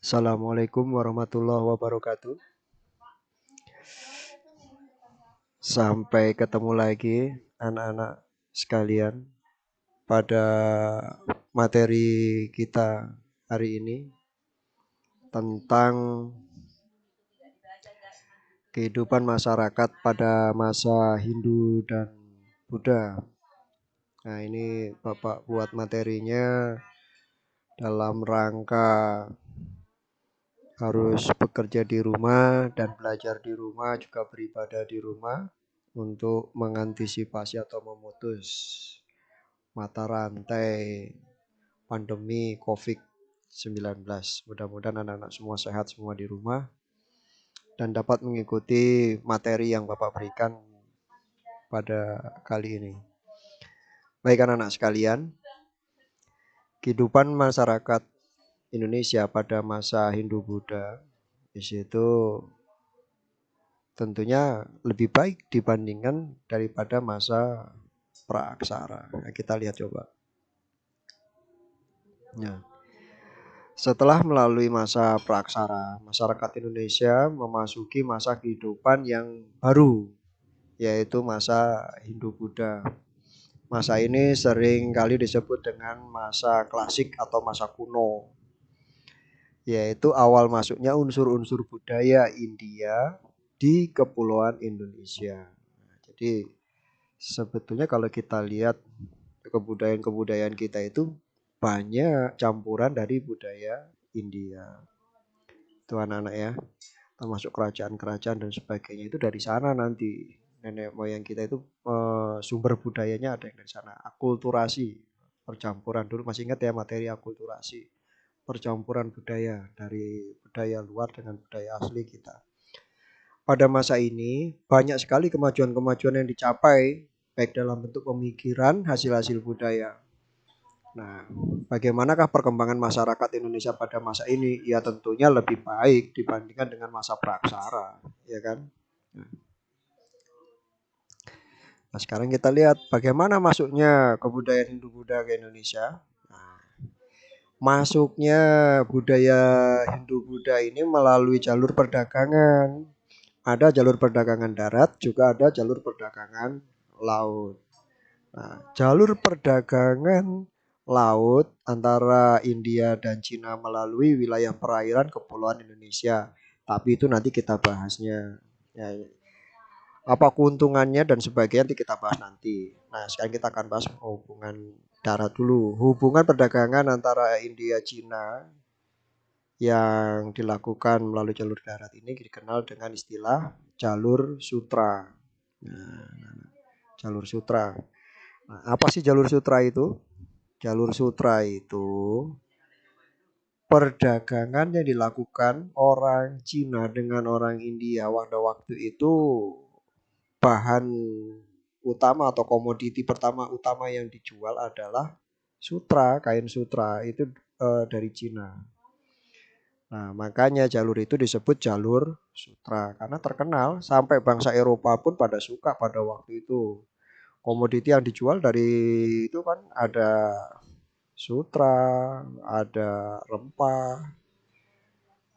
Assalamualaikum warahmatullahi wabarakatuh. Sampai ketemu lagi anak-anak sekalian pada materi kita hari ini tentang kehidupan masyarakat pada masa Hindu dan Buddha. Nah, ini Bapak buat materinya dalam rangka harus bekerja di rumah dan belajar di rumah, juga beribadah di rumah untuk mengantisipasi atau memutus mata rantai pandemi COVID-19. Mudah-mudahan anak-anak semua sehat semua di rumah dan dapat mengikuti materi yang Bapak berikan pada kali ini. Baik anak-anak sekalian, kehidupan masyarakat Indonesia pada masa Hindu-Buddha di situ tentunya lebih baik dibandingkan daripada masa praaksara. Nah, kita lihat coba. Nah, setelah melalui masa praaksara, masyarakat Indonesia memasuki masa kehidupan yang baru, yaitu masa Hindu-Buddha. Masa ini sering kali disebut dengan masa klasik atau masa kuno, yaitu awal masuknya unsur-unsur budaya India di Kepulauan Indonesia. Jadi sebetulnya kalau kita lihat kebudayaan-kebudayaan kita itu banyak campuran dari budaya India. Itu anak-anak ya, termasuk kerajaan-kerajaan dan sebagainya itu dari sana nanti. Nenek moyang kita itu sumber budayanya ada yang dari sana. Akulturasi, percampuran dulu masih ingat ya materi akulturasi. Percampuran budaya dari budaya luar dengan budaya asli kita. Pada masa ini banyak sekali kemajuan-kemajuan yang dicapai baik dalam bentuk pemikiran, hasil-hasil budaya. Nah, bagaimanakah perkembangan masyarakat Indonesia pada masa ini? Ya tentunya lebih baik dibandingkan dengan masa praksara, ya kan? Nah, sekarang kita lihat bagaimana masuknya kebudayaan Hindu-Buddha ke Indonesia. Nah, masuknya budaya Hindu-Buddha ini melalui jalur perdagangan. Ada jalur perdagangan darat, juga ada jalur perdagangan laut. Nah, jalur perdagangan laut antara India dan Cina melalui wilayah perairan Kepulauan Indonesia. Tapi itu nanti kita bahasnya. Ya, apa keuntungannya dan sebagainya nanti kita bahas nanti. Nah, sekarang kita akan bahas hubungan darat dulu. Hubungan perdagangan antara India Cina yang dilakukan melalui jalur darat ini dikenal dengan istilah jalur sutra. Nah, jalur sutra. Nah, apa sih jalur sutra itu? Jalur sutra itu perdagangan yang dilakukan orang Cina dengan orang India pada waktu itu bahan utama atau komoditi pertama utama yang dijual adalah sutra, kain sutra itu dari Cina. Nah, makanya jalur itu disebut jalur sutra karena terkenal sampai bangsa Eropa pun pada suka pada waktu itu. Komoditi yang dijual dari itu kan ada sutra, ada rempah,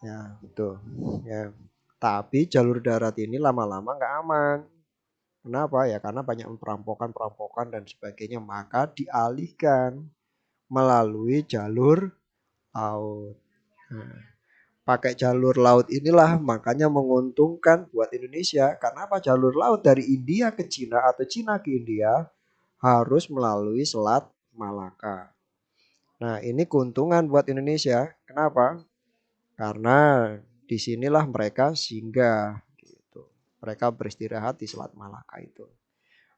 ya betul. Ya. Tapi jalur darat ini lama-lama nggak aman. Kenapa? Ya karena banyak perampokan-perampokan dan sebagainya. Maka dialihkan melalui jalur laut. Nah, pakai jalur laut inilah makanya menguntungkan buat Indonesia. Karena apa? Jalur laut dari India ke Cina atau Cina ke India harus melalui Selat Malaka. Nah, ini keuntungan buat Indonesia. Kenapa? Karena disinilah mereka singgah gitu. Mereka beristirahat di Selat Malaka itu.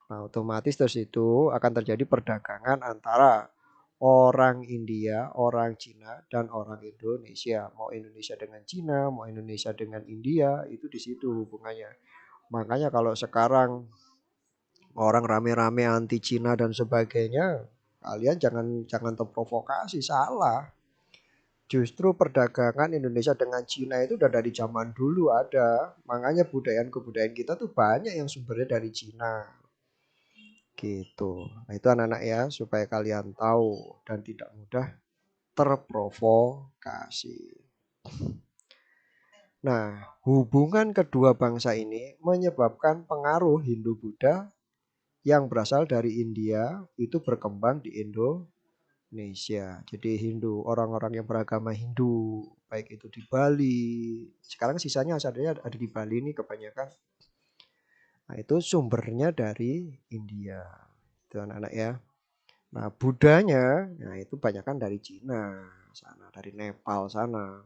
Nah, otomatis terus itu akan terjadi perdagangan antara orang India, orang Cina, dan orang Indonesia. Mau Indonesia dengan Cina, mau Indonesia dengan India, itu di situ hubungannya. Makanya kalau sekarang orang rame-rame anti Cina dan sebagainya, kalian jangan jangan terprovokasi, salah. Justru perdagangan Indonesia dengan Cina itu udah dari zaman dulu ada. Makanya kebudayaan kita tuh banyak yang sumbernya dari Cina. Gitu. Nah, itu anak-anak ya supaya kalian tahu dan tidak mudah terprovokasi. Nah, hubungan kedua bangsa ini menyebabkan pengaruh Hindu-Buddha yang berasal dari India itu berkembang di Indonesia. Jadi Hindu, orang-orang yang beragama Hindu, baik itu di Bali. Sekarang sisanya asalnya ada di Bali ini kebanyakan. Nah, itu sumbernya dari India. Itu anak-anak ya. Nah, Budanya, nah itu banyakan dari Cina sana, dari Nepal sana.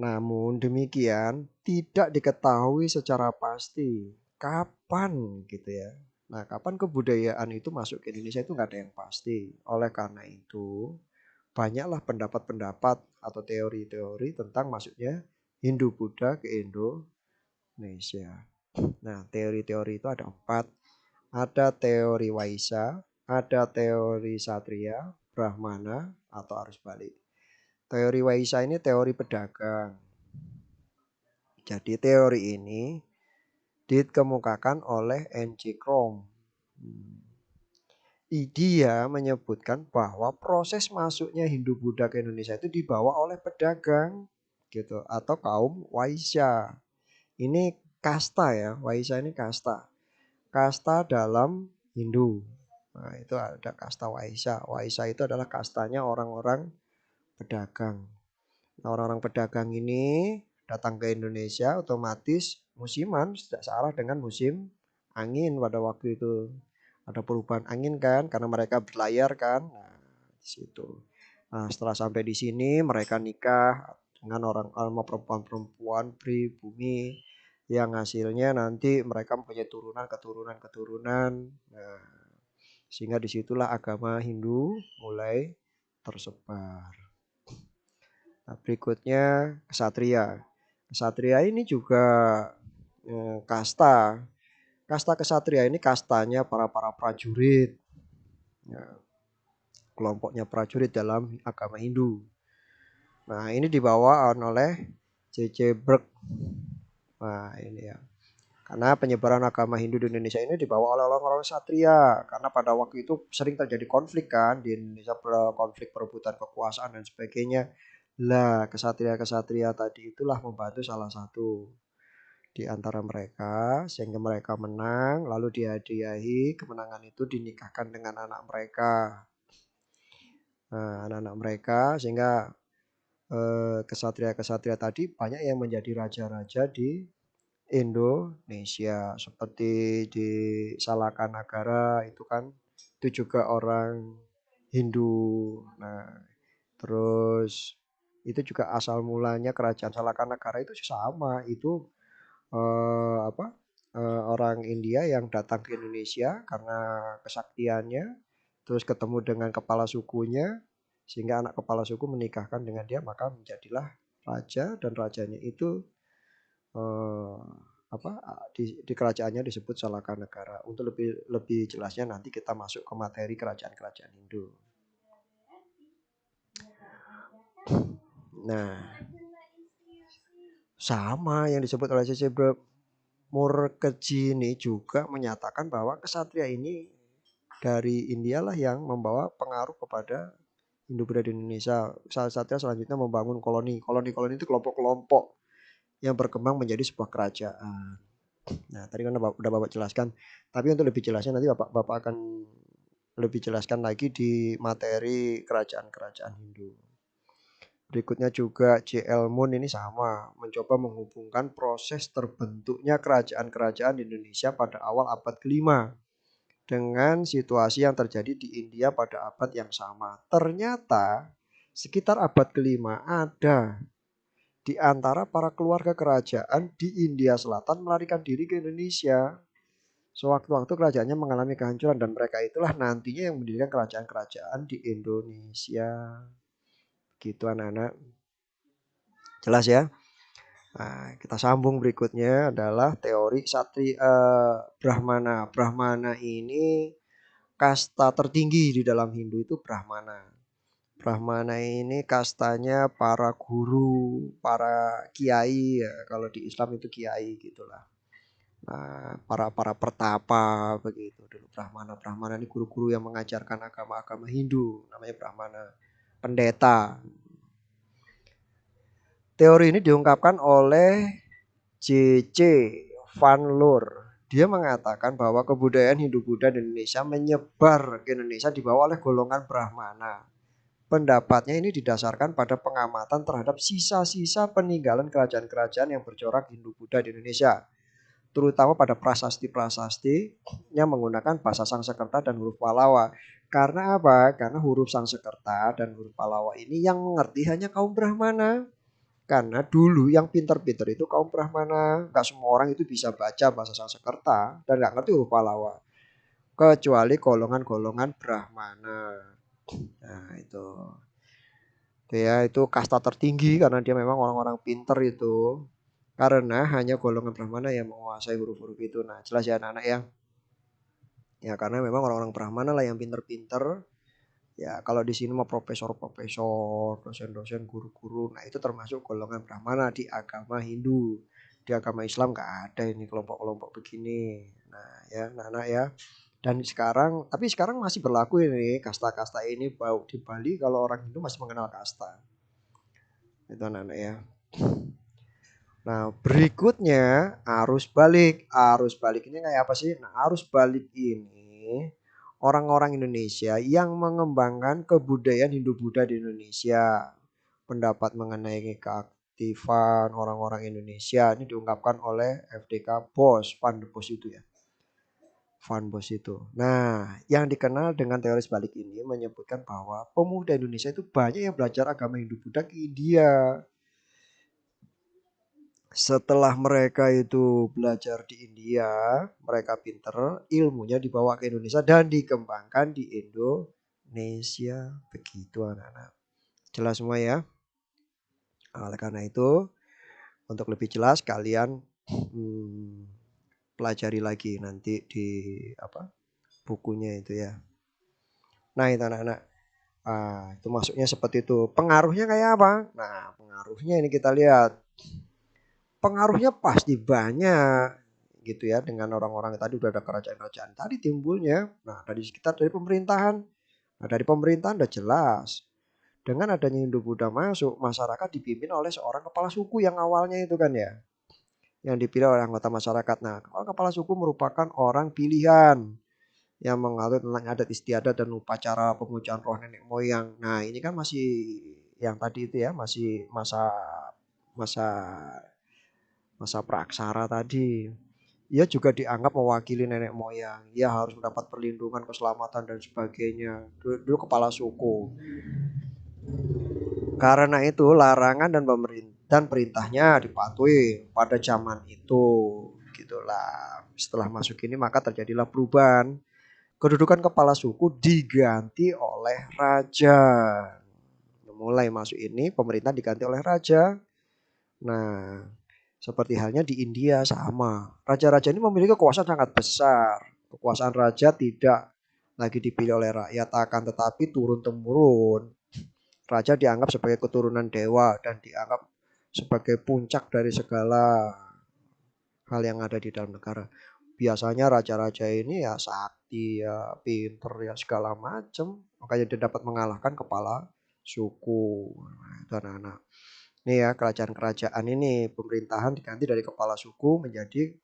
Namun demikian tidak diketahui secara pasti kapan gitu ya. Nah, kapan kebudayaan itu masuk ke Indonesia itu nggak ada yang pasti. Oleh karena itu, banyaklah pendapat-pendapat atau teori-teori tentang masuknya Hindu-Buddha ke Indonesia. Nah, teori-teori itu ada 4. Ada teori Waisa, ada teori Satria, Brahmana, atau arus balik. Teori Waisa ini teori pedagang. Jadi teori ini dikemukakan oleh N.C. Krom. Dia menyebutkan bahwa proses masuknya Hindu-Buddha ke Indonesia itu dibawa oleh pedagang gitu atau kaum Waisya. Ini kasta ya, Waisya ini kasta. Kasta dalam Hindu. Nah, itu ada kasta Waisya. Waisya itu adalah kastanya orang-orang pedagang. Nah, orang-orang pedagang ini datang ke Indonesia otomatis musiman tidak searah dengan musim angin pada waktu itu. Ada perubahan angin kan karena mereka berlayar kan. Nah, di situ. Nah, setelah sampai di sini mereka nikah dengan orang sama perempuan-perempuan pribumi yang hasilnya nanti mereka mempunyai keturunan-keturunan. Nah, sehingga disitulah agama Hindu mulai tersebar. Nah, berikutnya kesatria. Kesatria ini juga kasta. Kasta kesatria ini kastanya para prajurit. Ya, kelompoknya prajurit dalam agama Hindu. Nah, ini dibawa oleh C.C. Berg. Nah, ini ya. Karena penyebaran agama Hindu di Indonesia ini dibawa oleh orang-orang Satria. Karena pada waktu itu sering terjadi konflik kan di Indonesia, konflik perebutan kekuasaan dan sebagainya. Lah, kesatria-kesatria tadi itulah membantu salah satu di antara mereka sehingga mereka menang, lalu dihadiahi kemenangan itu dinikahkan dengan anak mereka. Nah, anak-anak mereka sehingga kesatria-kesatria tadi banyak yang menjadi raja-raja di Indonesia seperti di Salakanagara itu kan itu juga orang Hindu. Nah, terus itu juga asal mulanya kerajaan Salakanagara itu sama, itu apa? Orang India yang datang ke Indonesia karena kesaktiannya, terus ketemu dengan kepala sukunya sehingga anak kepala suku menikahkan dengan dia maka menjadilah raja dan rajanya itu eh, apa di kerajaannya disebut Salakanagara. Untuk lebih lebih jelasnya nanti kita masuk ke materi kerajaan-kerajaan Hindu. Nah, sama yang disebut oleh C.C. Mukherjee ini juga menyatakan bahwa kesatria ini dari India lah yang membawa pengaruh kepada Hindu-Buddha di Indonesia. Satria selanjutnya membangun koloni. Koloni-koloni itu kelompok-kelompok yang berkembang menjadi sebuah kerajaan. Nah, tadi kan udah Bapak jelaskan. Tapi untuk lebih jelasnya nanti Bapak akan lebih jelaskan lagi di materi kerajaan-kerajaan Hindu. Berikutnya juga J.L. Moon ini sama, mencoba menghubungkan proses terbentuknya kerajaan-kerajaan di Indonesia pada awal abad ke-5 dengan situasi yang terjadi di India pada abad yang sama. Ternyata sekitar abad ke-5 ada di antara para keluarga kerajaan di India Selatan melarikan diri ke Indonesia. Sewaktu-waktu kerajaannya mengalami kehancuran dan mereka itulah nantinya yang mendirikan kerajaan-kerajaan di Indonesia. Gitu anak-anak. Jelas ya? Nah, kita sambung berikutnya adalah teori Brahmana. Brahmana ini kasta tertinggi di dalam Hindu itu Brahmana. Brahmana ini kastanya para guru, para kiai ya. Kalau di Islam itu kiai gitulah. Nah, para pertapa begitu dulu Brahmana. Brahmana ini guru-guru yang mengajarkan agama-agama Hindu, namanya Brahmana. Pendeta. Teori ini diungkapkan oleh J.C. Van Loor. Dia mengatakan bahwa kebudayaan Hindu-Buddha di Indonesia menyebar ke Indonesia dibawa oleh golongan Brahmana. Pendapatnya ini didasarkan pada pengamatan terhadap sisa-sisa peninggalan kerajaan-kerajaan yang bercorak Hindu-Buddha di Indonesia, terutama pada prasasti-prasasti yang menggunakan bahasa Sanskerta dan huruf Pallawa. Karena apa? Karena huruf Sanskerta dan huruf Pallawa ini yang mengerti hanya kaum Brahmana. Karena dulu yang pinter-pinter itu kaum Brahmana. Gak semua orang itu bisa baca bahasa Sanskerta dan gak ngerti huruf Pallawa. Kecuali golongan-golongan Brahmana. Nah itu. Ya itu kasta tertinggi karena dia memang orang-orang pinter itu. Karena hanya golongan Brahmana yang menguasai huruf-huruf itu. Nah jelas ya anak-anak ya. Ya karena memang orang-orang Brahmana lah yang pinter-pinter. Ya kalau di sini mah profesor-profesor, dosen-dosen, guru-guru. Nah itu termasuk golongan Brahmana di agama Hindu. Di agama Islam gak ada ini kelompok-kelompok begini. Nah ya anak-anak ya. Dan sekarang, tapi sekarang masih berlaku ini kasta-kasta ini di Bali kalau orang Hindu masih mengenal kasta. Itu anak-anak ya. Nah berikutnya arus balik. Arus balik ini kayak apa sih? Nah arus balik ini orang-orang Indonesia yang mengembangkan kebudayaan Hindu-Buddha di Indonesia. Pendapat mengenai keaktifan orang-orang Indonesia ini diungkapkan oleh FDK Bos, Van de Bos itu ya. Van Bos itu. Nah, yang dikenal dengan teori balik ini menyebutkan bahwa pemuda Indonesia itu banyak yang belajar agama Hindu-Buddha ke India. Setelah mereka itu belajar di India, mereka pinter, ilmunya dibawa ke Indonesia dan dikembangkan di Indonesia. Begitu anak-anak. Jelas semua ya? Oleh karena itu, untuk lebih jelas kalian pelajari lagi nanti di bukunya itu ya. Nah itu anak-anak. Itu masuknya seperti itu. Pengaruhnya kayak apa? Nah pengaruhnya ini kita lihat. Pengaruhnya pasti banyak gitu ya, dengan orang-orang tadi udah ada kerajaan-kerajaan tadi timbulnya. Nah dari sekitar dari pemerintahan. Nah dari pemerintahan udah jelas. Dengan adanya Hindu-Buddha masuk, masyarakat dipimpin oleh seorang kepala suku yang awalnya itu kan ya. Yang dipilih oleh anggota masyarakat. Nah kepala suku merupakan orang pilihan yang mengatur tentang adat istiadat dan upacara pemujaan roh nenek moyang. Nah ini kan masih yang tadi itu ya, masih masa masa masa praksara tadi. Ia juga dianggap mewakili nenek moyang. Ia harus mendapat perlindungan, keselamatan dan sebagainya. Dulu kepala suku. Karena itu larangan dan perintahnya dipatuhi pada zaman itu. Gitulah. Setelah masuk ini maka terjadilah perubahan. Kedudukan kepala suku diganti oleh raja. Mulai masuk ini pemerintah diganti oleh raja. Nah, seperti halnya di India sama. Raja-raja ini memiliki kekuasaan sangat besar. Kekuasaan raja tidak lagi dipilih oleh rakyat, akan tetapi turun-temurun. Raja dianggap sebagai keturunan dewa dan dianggap sebagai puncak dari segala hal yang ada di dalam negara. Biasanya raja-raja ini ya sakti, ya pinter, ya segala macam. Makanya dia dapat mengalahkan kepala suku. Nah, itu anak-anak. Ini ya kerajaan-kerajaan ini pemerintahan diganti dari kepala suku menjadi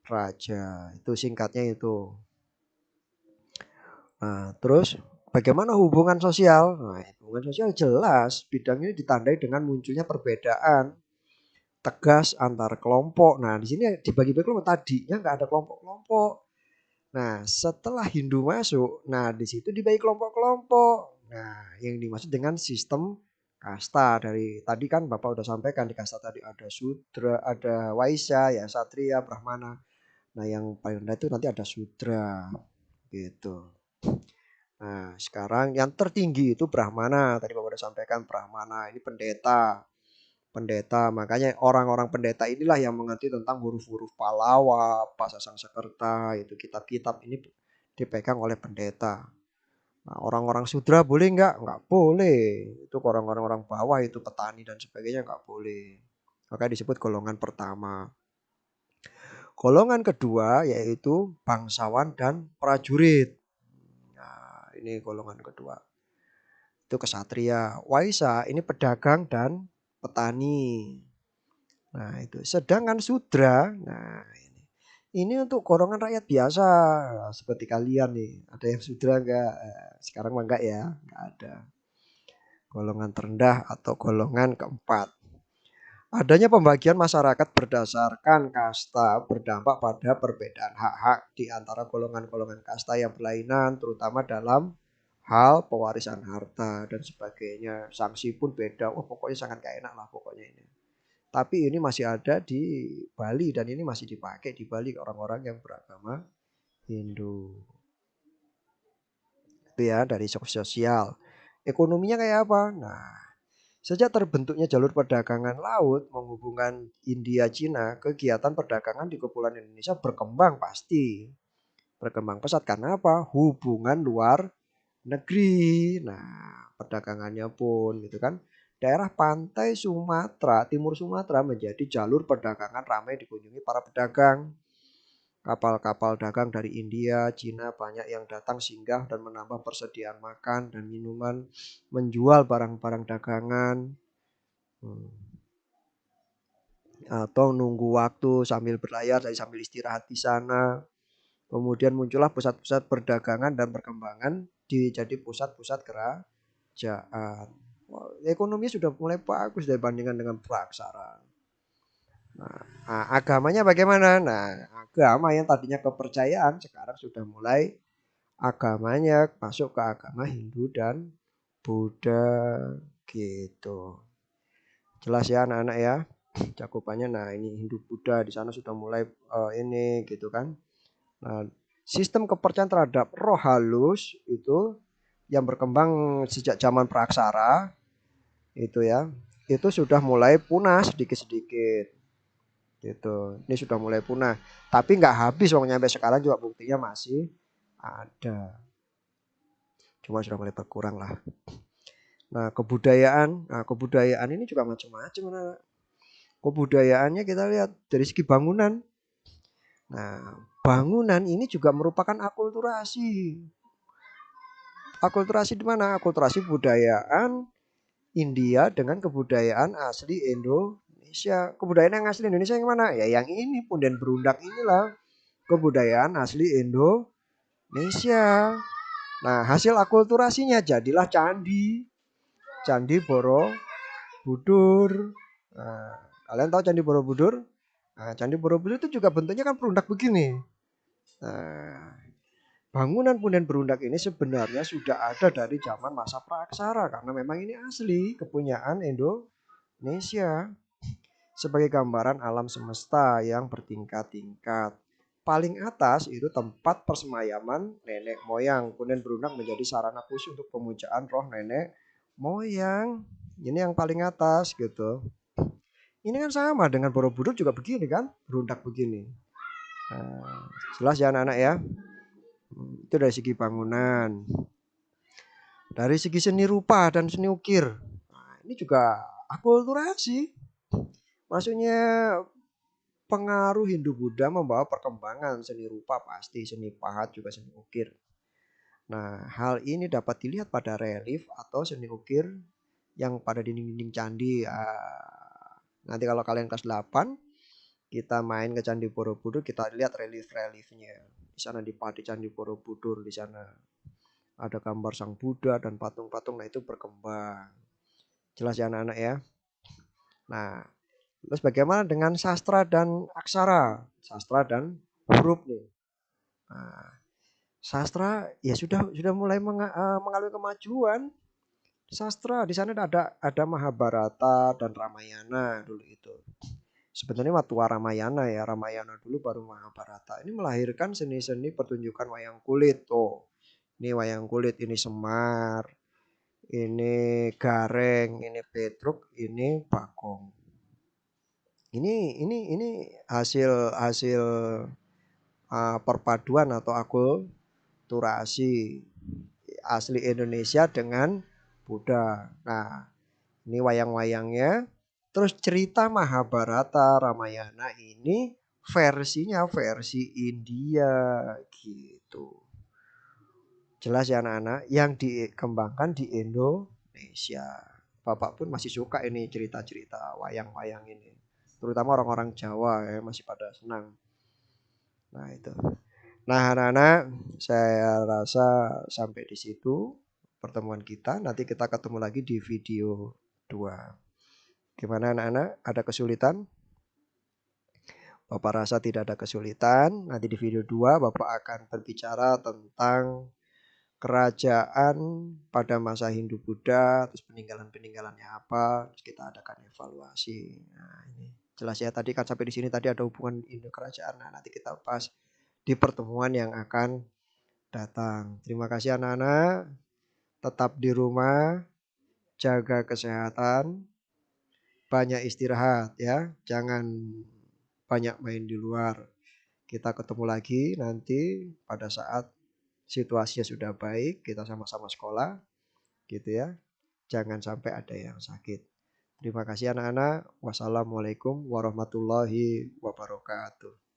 raja. Itu singkatnya itu. Nah, terus bagaimana hubungan sosial? Nah, hubungan sosial jelas bidang ini ditandai dengan munculnya perbedaan tegas antar kelompok. Nah, di sini dibagi-bagi kelompok, tadinya nggak ada kelompok-kelompok. Nah, setelah Hindu masuk, nah di situ dibagi kelompok-kelompok. Nah, yang dimaksud dengan sistem kasta dari tadi kan Bapak udah sampaikan di kasta tadi ada Sudra, ada Waisya, ya Satria, Brahmana. Nah, yang paling rendah itu nanti ada Sudra. Gitu. Nah, sekarang yang tertinggi itu Brahmana. Tadi Bapak udah sampaikan Brahmana, ini pendeta. Pendeta, makanya orang-orang pendeta inilah yang mengerti tentang huruf-huruf Pallawa, bahasa Sanskerta, itu kitab-kitab ini dipegang oleh pendeta. Nah, orang-orang sudra boleh nggak? Nggak boleh. Itu orang-orang bawah itu petani dan sebagainya nggak boleh. Maka disebut golongan pertama. Golongan kedua yaitu bangsawan dan prajurit. Nah, ini golongan kedua. Itu kesatria. Waisa ini pedagang dan petani. Nah, itu. Sedangkan Sudra, nah ini untuk golongan rakyat biasa, seperti kalian nih. Ada yang Sudra enggak? Sekarang mah enggak ya, enggak ada. Golongan terendah atau golongan keempat. Adanya pembagian masyarakat berdasarkan kasta berdampak pada perbedaan hak-hak di antara golongan-golongan kasta yang berlainan, terutama dalam hal pewarisan harta dan sebagainya. Sanksi pun beda. Oh, pokoknya sangat gak enak lah pokoknya ini. Tapi ini masih ada di Bali dan ini masih dipakai di Bali orang-orang yang beragama Hindu. Itu ya dari sosial. Ekonominya kayak apa? Nah, sejak terbentuknya jalur perdagangan laut menghubungkan India Cina, kegiatan perdagangan di Kepulauan Indonesia berkembang pasti. Berkembang pesat karena apa? Hubungan luar negeri. Nah, perdagangannya pun gitu kan. Daerah pantai Sumatera, timur Sumatera menjadi jalur perdagangan ramai dikunjungi para pedagang. Kapal-kapal dagang dari India, Cina banyak yang datang singgah dan menambah persediaan makan dan minuman, menjual barang-barang dagangan. Atau nunggu waktu sambil berlayar, sambil istirahat di sana. Kemudian muncullah pusat-pusat perdagangan dan perkembangan jadi pusat-pusat kerajaan. Ekonomi sudah mulai bagus dibandingkan dengan praksara. Nah, agamanya bagaimana? Nah, agama yang tadinya kepercayaan sekarang sudah mulai agamanya masuk ke agama Hindu dan Buddha gitu. Jelas ya anak-anak ya cakupannya. Nah, ini Hindu Buddha di sana sudah mulai ini gitu kan. Nah, sistem kepercayaan terhadap roh halus itu yang berkembang sejak zaman praksara itu ya, itu sudah mulai punah sedikit-sedikit gitu. Ini sudah mulai punah, tapi nggak habis wong nyampe sekarang juga buktinya masih ada. Cuma sudah mulai berkurang lah. Nah, kebudayaan ini juga macam-macam. Nah, kebudayaannya kita lihat dari segi bangunan. Nah, bangunan ini juga merupakan akulturasi. Akulturasi di mana? Akulturasi budayaan India dengan kebudayaan asli Indonesia. Kebudayaan yang asli Indonesia yang mana? Ya yang ini punden berundak inilah kebudayaan asli Indonesia. Nah, hasil akulturasinya jadilah candi. Candi Borobudur. Nah, kalian tahu Candi Borobudur? Nah, Candi Borobudur itu juga bentuknya kan berundak begini. Nah, bangunan punden berundak ini sebenarnya sudah ada dari zaman masa praksara karena memang ini asli kepunyaan Indonesia sebagai gambaran alam semesta yang bertingkat-tingkat. Paling atas itu tempat persemayaman nenek moyang. Punden berundak menjadi sarana khusus untuk pemujaan roh nenek moyang. Ini yang paling atas gitu. Ini kan sama dengan Borobudur juga begini kan, berundak begini. Nah, jelas ya anak-anak ya. Itu dari segi bangunan. Dari segi seni rupa dan seni ukir. Nah, ini juga akulturasi. Maksudnya pengaruh Hindu Buddha membawa perkembangan seni rupa pasti, seni pahat juga seni ukir. Nah, hal ini dapat dilihat pada relief atau seni ukir yang pada dinding-dinding candi. Nanti kalau kalian kelas 8 kita main ke Candi Borobudur, kita lihat relief-reliefnya. Di sana di Candi Borobudur, di sana ada gambar Sang Buddha dan patung-patung. Nah, itu berkembang. Jelas ya anak-anak ya. Nah, terus bagaimana dengan sastra dan aksara? Sastra dan huruf nih. Nah, sastra ya sudah mulai mengalami kemajuan. Sastra di sana ada Mahabharata dan Ramayana dulu itu. Sebenarnya waktu Ramayana ya, Ramayana dulu baru Mahabharata. Ini melahirkan seni-seni pertunjukan wayang kulit. Oh, ini wayang kulit, ini Semar, ini Gareng, ini Petruk, ini Bagong. Ini hasil perpaduan atau akulturasi asli Indonesia dengan Buddha. Nah, ini wayang-wayangnya. Terus cerita Mahabharata, Ramayana ini versinya versi India gitu. Jelas ya anak-anak, yang dikembangkan di Indonesia. Bapak pun masih suka ini cerita-cerita wayang-wayang ini. Terutama orang-orang Jawa ya masih pada senang. Nah, itu. Nah, anak-anak, saya rasa sampai di situ pertemuan kita. Nanti kita ketemu lagi di video 2. Gimana anak-anak? Ada kesulitan? Bapak rasa tidak ada kesulitan. Nanti di video 2 Bapak akan berbicara tentang kerajaan pada masa Hindu-Buddha, terus peninggalan-peninggalannya apa, terus kita adakan evaluasi. Nah, ini jelas ya tadi kan sampai di sini tadi ada hubungan Indo kerajaan. Nah, nanti kita bahas di pertemuan yang akan datang. Terima kasih anak-anak. Tetap di rumah, jaga kesehatan, banyak istirahat ya. Jangan banyak main di luar. Kita ketemu lagi nanti pada saat situasinya sudah baik, kita sama-sama sekolah gitu ya. Jangan sampai ada yang sakit. Terima kasih anak-anak. Wassalamualaikum warahmatullahi wabarakatuh.